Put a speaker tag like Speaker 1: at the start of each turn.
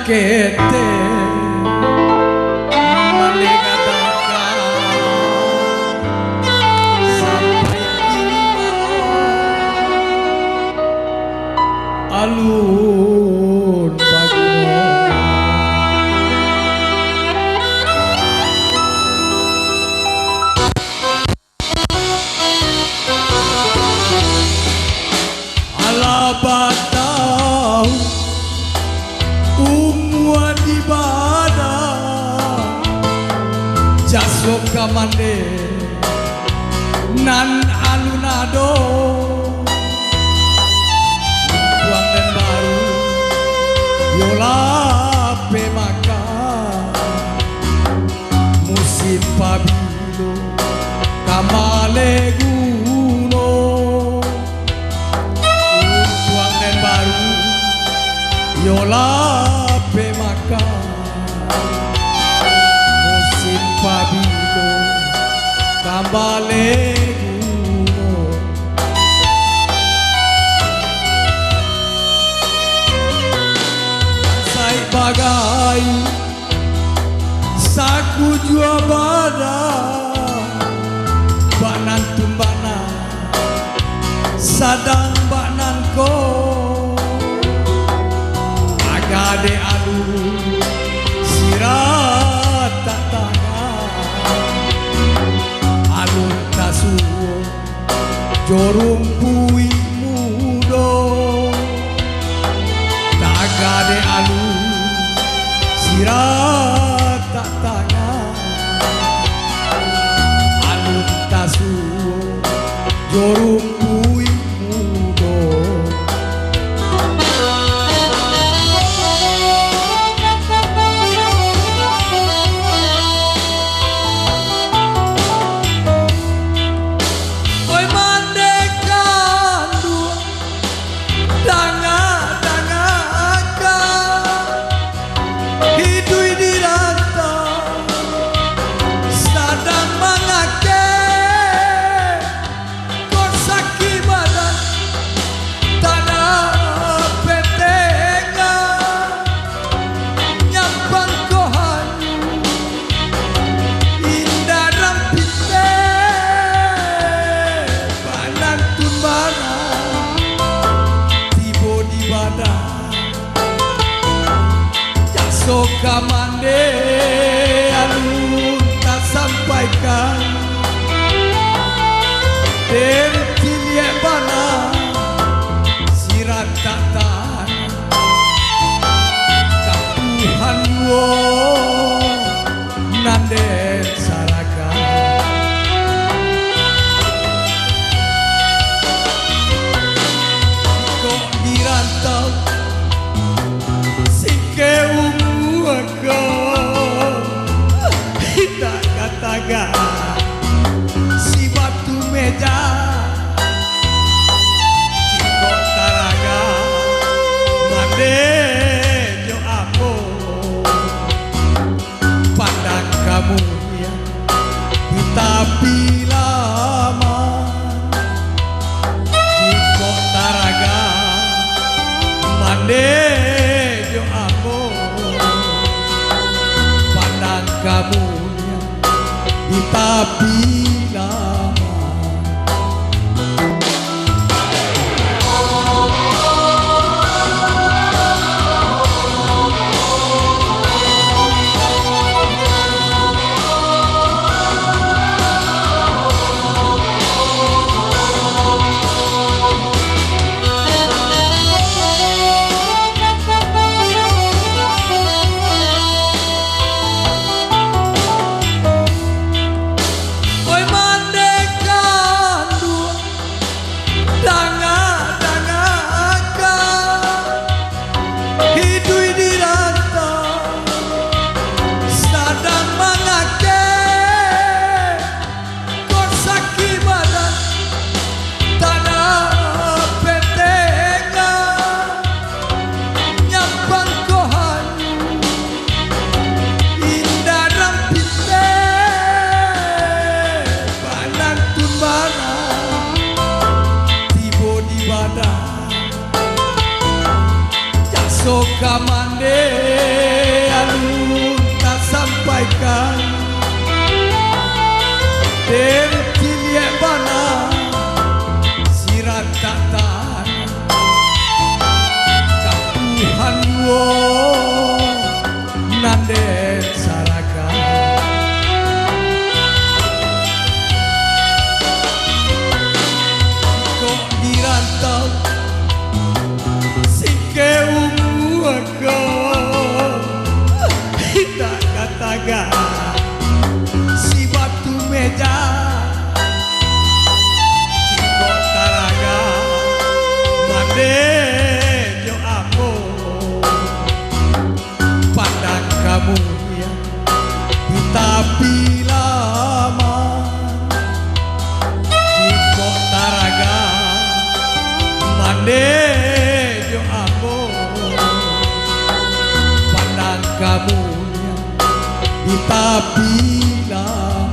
Speaker 1: kete merdeka takkan sampai kini alun baguno ala batau umuan ibadah jasok kamande nan alunado tuang dan baru yola pemaka musim pabilo kamale guno tuang dan baru yola pemaka musim pabilo kambale guno sai bagai saku jua bada banan tumbana sadang banan ko agade alu sirat tatanga alun tasuo jorum pui mudo agade alu sirat tatanga alun tasuo jorum pui mudo kamande alun tak sampaikan dan tilia bana sirat tak tahan kapuhan wo nanden saraka kok dirantau sike tak kataga si batu meja ciko taraga mande jo apo pandang kamu ya tapi lama ciko taraga mande jo apo pandang kamu tapi lama saraga kok dirantau singke ungu aku kita kataga si batu meja ciko taraga mande jo aku pandang kamu ya di tapi lama ciko taraga mande jo aku pandang kamu ya di tapi lama